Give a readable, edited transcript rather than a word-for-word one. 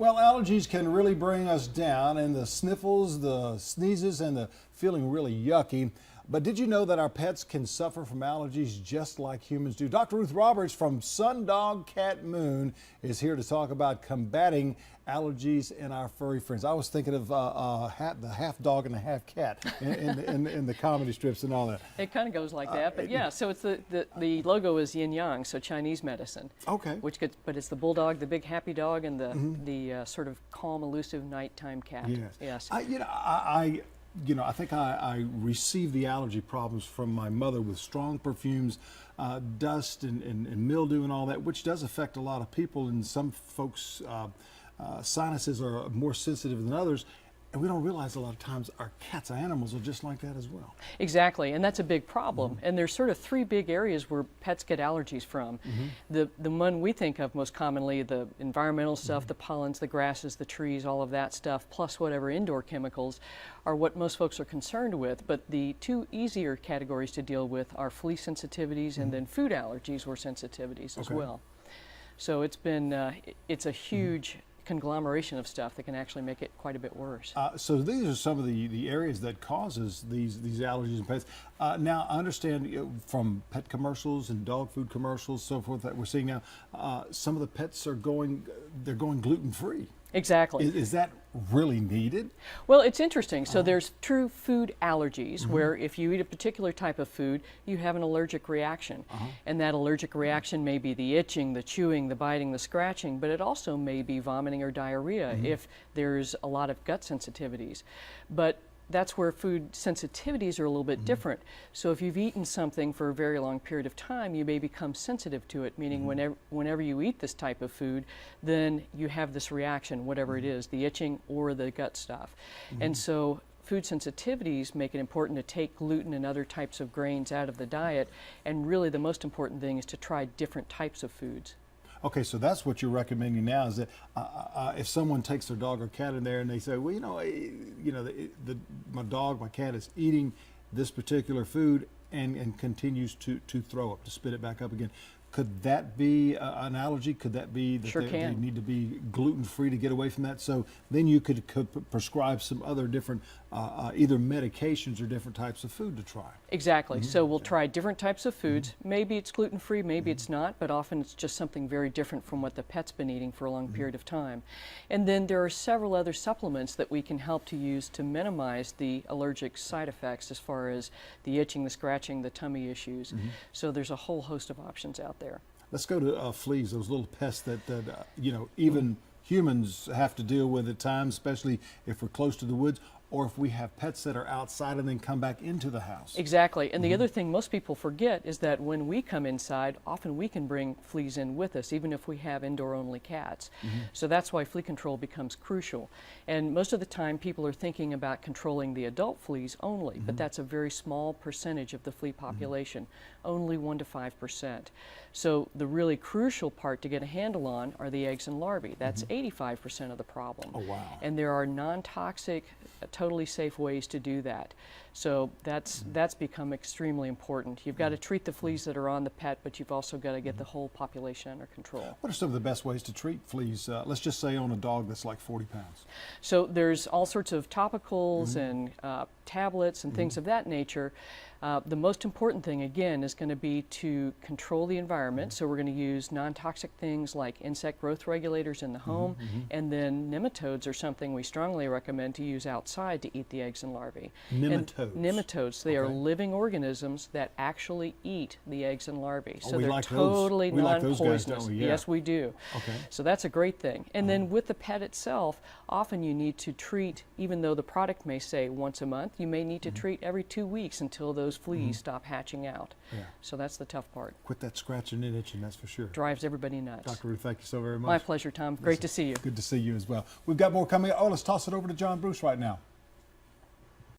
Well, allergies can really bring us down, and the sniffles, the sneezes, and the feeling really yucky. But did you know that our pets can suffer from allergies just like humans do? Dr. Ruth Roberts from Sundog Cat Moon is here to talk about combating allergies in our furry friends. I was thinking of the half dog and the half cat in the comedy strips and all that. It kind of goes like that, but yeah. So it's the logo is yin yang, so Chinese medicine. Okay. But it's the bulldog, the big happy dog, and the sort of calm, elusive nighttime cat. Yes. Yes. I think I received the allergy problems from my mother with strong perfumes, dust and mildew and all that, which does affect a lot of people. And some folks' sinuses are more sensitive than others. And we don't realize a lot of times our cats, our animals, are just like that as well. Exactly, and that's a big problem. And there's sort of three big areas where pets get allergies from. The one we think of most commonly, the environmental stuff, the pollens, the grasses, the trees, all of that stuff, plus whatever indoor chemicals are what most folks are concerned with. But the two easier categories to deal with are flea sensitivities and then food allergies or sensitivities as well. So it's been, it's a huge conglomeration of stuff that can actually make it quite a bit worse. So these are some of the areas that causes these allergies in pets. Now I understand from pet commercials and dog food commercials, so forth, that we're seeing now, some of the pets are going gluten-free. Exactly. Is that really needed? Well, it's interesting. So there's true food allergies where if you eat a particular type of food, you have an allergic reaction. And that allergic reaction may be the itching, the chewing, the biting, the scratching, but it also may be vomiting or diarrhea if there's a lot of gut sensitivities. But that's where food sensitivities are a little bit different. So if you've eaten something for a very long period of time, you may become sensitive to it, meaning whenever you eat this type of food, then you have this reaction, whatever it is, the itching or the gut stuff. And so food sensitivities make it important to take gluten and other types of grains out of the diet, and really the most important thing is to try different types of foods. Okay, so that's what you're recommending now, is that if someone takes their dog or cat in there and they say, well, my dog, my cat is eating this particular food and continues to throw up, to spit it back up again. Could that be an allergy? Could that be that they need to be gluten-free to get away from that? So then you could prescribe some other different, either medications or different types of food to try. Exactly. So we'll try different types of foods. Maybe it's gluten-free, maybe it's not, but often it's just something very different from what the pet's been eating for a long period of time. And then there are several other supplements that we can help to use to minimize the allergic side effects as far as the itching, the scratching, the tummy issues. So there's a whole host of options out there. Let's go to fleas, those little pests that even humans have to deal with at times, especially if we're close to the woods, or if we have pets that are outside and then come back into the house. Exactly. And the other thing most people forget is that when we come inside, often we can bring fleas in with us, even if we have indoor-only cats. So that's why flea control becomes crucial. And most of the time, people are thinking about controlling the adult fleas only, but that's a very small percentage of the flea population, only 1 to 5%. So the really crucial part to get a handle on are the eggs and larvae. That's 85% of the problem. Oh, wow. And there are non-toxic, totally safe ways to do that. So that's become extremely important. You've got to treat the fleas that are on the pet, but you've also got to get the whole population under control. What are some of the best ways to treat fleas, let's just say on a dog that's like 40 pounds? So there's all sorts of topicals and tablets and things of that nature. The most important thing, again, is going to be to control the environment. So we're going to use non-toxic things like insect growth regulators in the home, and then nematodes are something we strongly recommend to use outside to eat the eggs and larvae. Nematodes? Nematodes, they are living organisms that actually eat the eggs and larvae. So we they're like totally those. We like those non-poisonous. guys, don't we? Yeah. Yes, we do. Okay. So that's a great thing. And then with the pet itself, often you need to treat, even though the product may say once a month, you may need to treat every 2 weeks until those fleas stop hatching out. Yeah. So that's the tough part. Quit that scratching and itching, that's for sure. Drives everybody nuts. Dr. Ruth, thank you so very much. My pleasure, Tom. Great to see you. Good to see you as well. We've got more coming. Oh, let's toss it over to John Bruce right now.